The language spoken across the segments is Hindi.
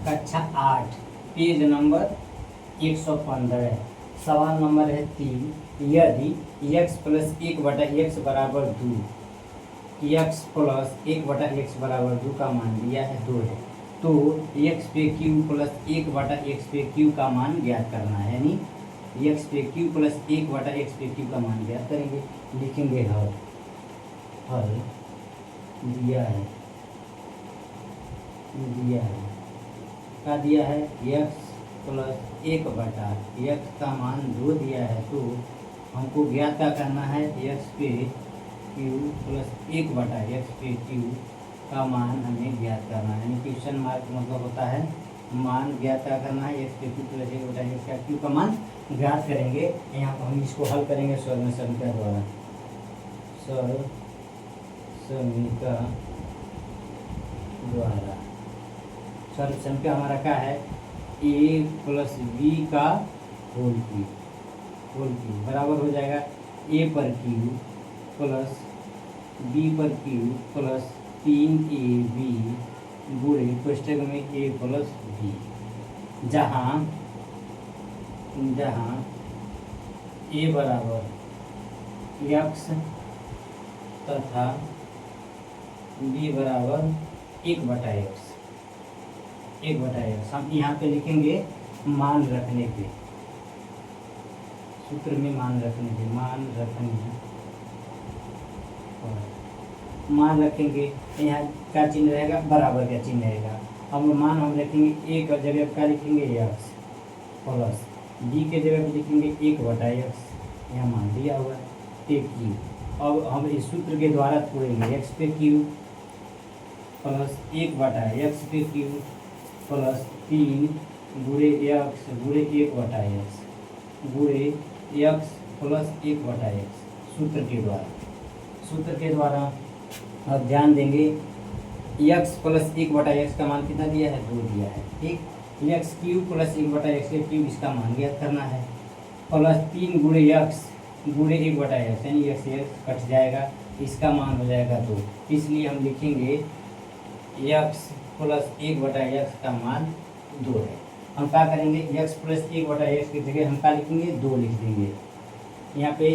कक्षा 8 पेज नंबर 115। सवाल नंबर है 3। यदि x प्लस 1/x बराबर 2, x प्लस 1/x बराबर 2 का मान दिया है 2 है, तो x पे q प्लस 1/x पे q का मान ज्ञात करना है। यानी x पे q प्लस 1/x पे q का मान ज्ञात करेंगे। लिखेंगे हल दिया है क्या दिया है, x प्लस 1/x का मान 2 दिया है, तो हमको ज्ञात क्या करना है, x पे q प्लस 1/x पे q का मान हमें ज्ञात करना है। यानी क्वेश्चन मार्क मतलब होता है मान ज्ञात क्या करना है, x पे q प्लस 1/x का q का मान ज्ञात करेंगे। यहाँ पर हम इसको हल करेंगे सर्व समीकरण द्वारा। सर्व समीकरण द्वारा सर्व समीकरण हमारा क्या है, a प्लस b का होल क्यूब बराबर हो जाएगा a पर q प्लस b पर q प्लस 3ab गुणे कोष्टक में a प्लस b, जहाँ a बराबर x तथा b बराबर 1/x हम यहाँ पे लिखेंगे मान रखने पे, सूत्र में मान रखेंगे। यहाँ क्या चिन्ह रहेगा, बराबर का चिन्ह रहेगा। हम मान रखेंगे a का जगह क्या लिखेंगे x प्लस b के जगह पे लिखेंगे 1/x, यहाँ मान दिया हुआ है पे q। अब हम इस सूत्र के द्वारा तोड़ेंगे x पे q प्लस 1/x पे q प्लस 3 गुणे x गुणे 1/x गुणे x प्लस 1/x सूत्र के द्वारा अब ध्यान देंगे x प्लस 1/x का मान कितना दिया है, 2 दिया है। ठीक, x क्यूब प्लस 1/x के क्यूब इसका मान ज्ञात करना है, प्लस 3 गुणे x गुणे 1/x, यानी x कट जाएगा, इसका मान हो जाएगा 2। इसलिए हम लिखेंगे x प्लस 1/x का मान 2 है। हम क्या करेंगे, x प्लस 1/x की जगह हम क्या लिखेंगे, 2 लिख देंगे। यहाँ पे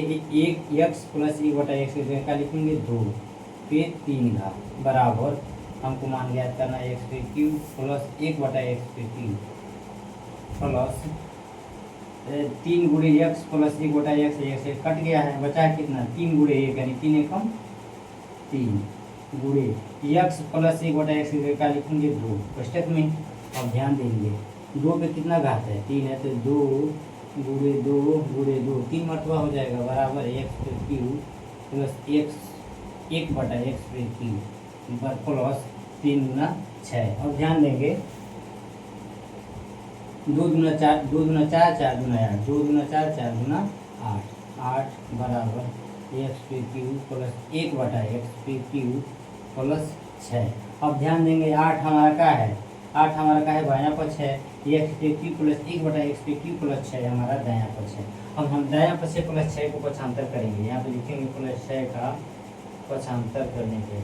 x प्लस 1/x की जगह क्या लिखेंगे, 2 पे 3 का बराबर हमको मान ज्ञात करना है x पे q प्लस 1/x पे q प्लस 3 गुणे x प्लस 1/x, से कट गया है, बचा है कितना, 3 गुणे 1 यानी 3 एकम 3 गुणे x प्लस 1/x की जगह लिखेंगे 2 कोष्टक में। अब ध्यान देंगे 2 पे कितना घात है, 3 है, तो 2 गुणे 2 गुणे 2 3 मरतबा हो जाएगा बराबर x पे q प्लस 1/x पे q प्लस 3 गुना 6। अब ध्यान देंगे 2 दूना 4 4 दूना 8 2 दूना 4 4 दूना 8 बराबर x पे q प्लस 1/x पे q प्लस 6। अब ध्यान देंगे 8 हमारा क्या है, बायां पक्ष है, x पे q प्लस 1/x पे q प्लस 6 हमारा दायां पक्ष है। अब हम दायां पक्ष से प्लस 6 को पक्षांतर करेंगे, यहाँ पे लिखेंगे प्लस 6 का पक्षांतर करने पर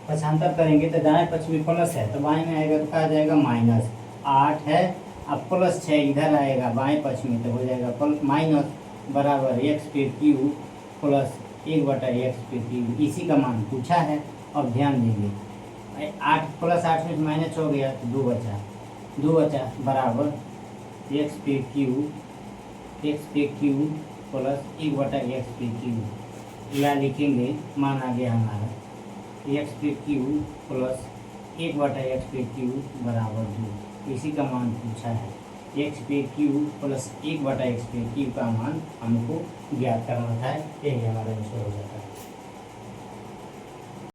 पक्षांतर करेंगे तो दाएं पक्ष में प्लस है, तो बाएं में आएगा तो क्या आ जाएगा, माइनस 8 है। अब प्लस 6 इधर आएगा बाएं पक्ष में, तो हो जाएगा माइनस बराबर x पे q प्लस 1/x पे q, इसी का मान पूछा है। अब ध्यान देंगे 8 प्लस 8 में माइनस हो गया तो 2 बचा बराबर x पे q प्लस 1/x पे q, या लिखेंगे मान आ गया हमारा x पे q प्लस 1/x पे q बराबर 2, इसी का मान पूछा है। x पे q प्लस 1/x पे q का मान हमको ज्ञात करना था, यही हमारा आंसर हो जाता है।